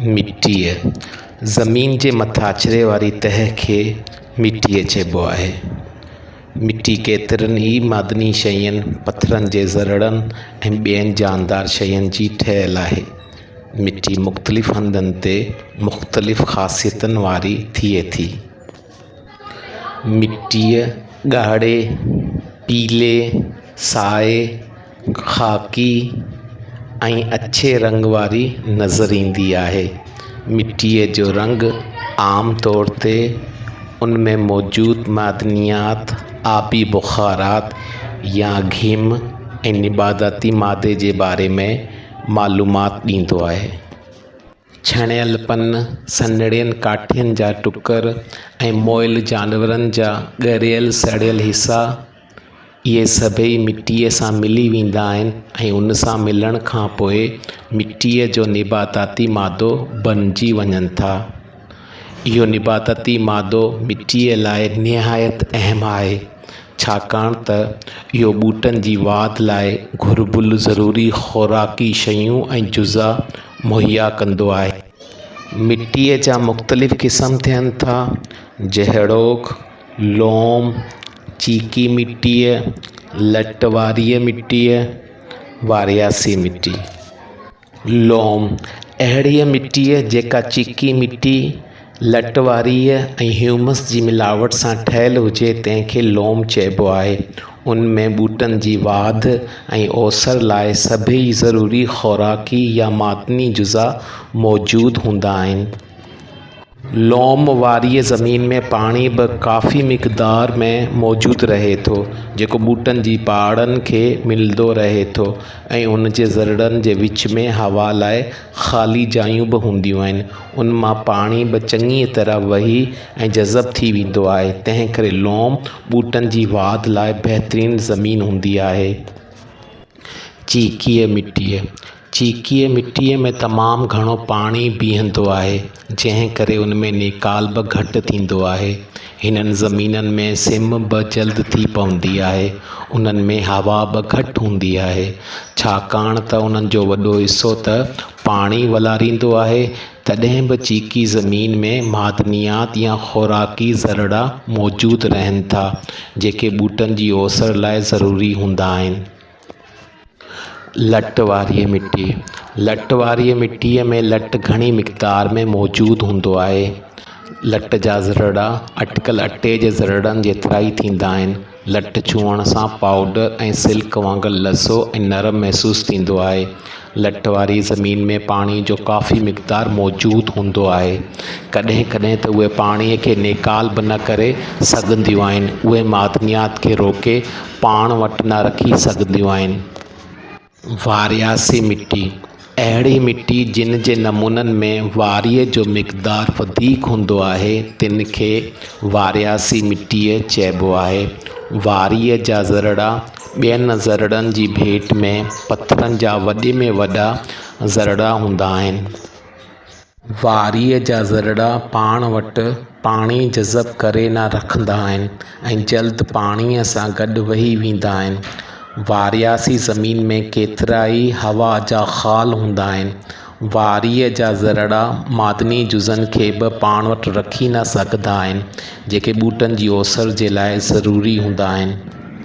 मिट्टीअ ज़मीन जे मथाछिरे वारी तह खे मिट्टीअ चइबो आहे। मिट्टी केतिरनि ई मादनी शयुनि, पथरनि जे ज़रड़नि ऐं ॿियनि जानदार शयुनि जी ठहियलु आहे। मिट्टी मुख़्तलिफ़ हंधनि ते मुख़्तलिफ़ ख़ासियतुनि वारी थिए थी। मिट्टीअ ॻाढ़े, पीले, साए, ख़ाकी ऐं अछे रंग वारी नज़र ईंदी आहे। मिट्टीअ जो रंग आम तौर ते उन में मौजूदु मादनियात, आबी बुख़ारात या घिम ऐं निबाताती मादे जे बारे में मालूमात ॾींदो आहे। छणियल पन, सनड़ियल काठियुनि जा टुकर ऐं मोइल जानवरनि जा ॻरियल सड़ियल हिसा, इहे सभई मिट्टीअ सां मिली वेंदा आहिनि ऐं उन सां मिलण खां पोइ मिट्टीअ जो निबाताती मादो बणिजी वञनि था। इहो निबाताती मादो मिट्टीअ लाइ निहायत अहम आहे, छाकाणि त इहो ॿूटनि जी वाध लाइ घुरिबुल ज़रूरी ख़ुराकी शयूं ऐं जुज़ा मुहैया कंदो आहे। मिट्टीअ जा मुख़्तलिफ़ क़िस्म थियनि था, जहिड़ोकि लोम, चीकी मिट्टीअ, लट वारी मिट्टीअ, वारियासी मिट्टी। लोम अहिड़ी मिट्टीअ जेका चीकी मिट्टी, लट वारी ऐं ह्यूमस जी मिलावट सां ठहियलु हुजे, तंहिंखे लोम चइबो आहे। उन में ॿूटनि जी वाध ऐं ओसर लाइ सभई ज़रूरी ख़ुराकी या मादनी जुज़ा मौजूदु हूंदा आहिनि। लोम वारी ज़मीन में पाणी बि काफ़ी मिक़दार में मौजूदु रहे थो, जेको ॿूटनि जी पाड़नि खे मिलंदो रहे थो ऐं उन जे ज़रड़नि जे विच में हवा लाइ ख़ाली जायूं बि हूंदियूं आहिनि। उन मां पाणी बि चङी तरह वही ऐं जज़ब थी वेंदो आहे। तंहिं करे लोम ॿूटनि जी वाध लाइ बहितरीनु ज़मीन हूंदी आहे। चीकीअ मिट्टीअ में तमामु घणो पाणी बीहंदो आहे, जंहिं करे उन में निकाल बि घटि थींदो आहे। हिननि ज़मीननि में सिम बि जल्द थी पवंदी आहे। उन्हनि में हवा बि घटि हूंदी आहे, छाकाणि त उन्हनि जो वॾो हिसो त पाणी वलारींदो आहे। तॾहिं बि चीकी ज़मीन में मादनियात या ख़ुराकी ज़रड़ा मौजूदु रहनि था, जेके ॿूटनि जी ओसर लाइ ज़रूरी हूंदा आहिनि। लट वारी मिट्टीअ में लट घणी मिक़दार में मौजूदु हूंदो आहे। लट जा ज़रड़ा अटकल अटे जे ज़रड़नि जेतिरा ई थींदा आहिनि। लट छुअण सां पाउडर ऐं सिल्क वांगुरु लसो ऐं नरम महसूसु थींदो आहे। लट वारी ज़मीन में पाणी जो काफ़ी मिक़दार मौजूदु हूंदो आहे। कॾहिं कॾहिं त उहे पाणीअ खे निकाल बि न करे सघंदियूं आहिनि। उहे मादनियात खे रोके पाण वटि न रखी सघंदियूं आहिनि। वारियासी मिट्टी अहिड़ी मिट्टी जिन जे नमूननि में वारीअ जो मिक़दार वधीक हूंदो आहे, तिन खे वारियासी मिट्टीअ चइबो आहे। वारीअ जा ज़रड़ा ॿियनि ज़रड़नि जी भेट में पथरनि जा वॾे में वॾा ज़रड़ा हूंदा आहिनि। वारीअ जा ज़रड़ा पाण वटि पाणी जज़ब करे न रखंदा आहिनि ऐं जल्द पाणीअ सां गॾु वही वेंदा आहिनि। वारियासी ज़मीन में केतिरा ई हवा जा ख़ाल हूंदा आहिनि। वारीअ जा ज़रड़ा मादनी जुज़नि खे बि पाण वटि रखी न सघंदा आहिनि, जेके ॿूटनि जी ओसर जे लाइ ज़रूरी हूंदा आहिनि।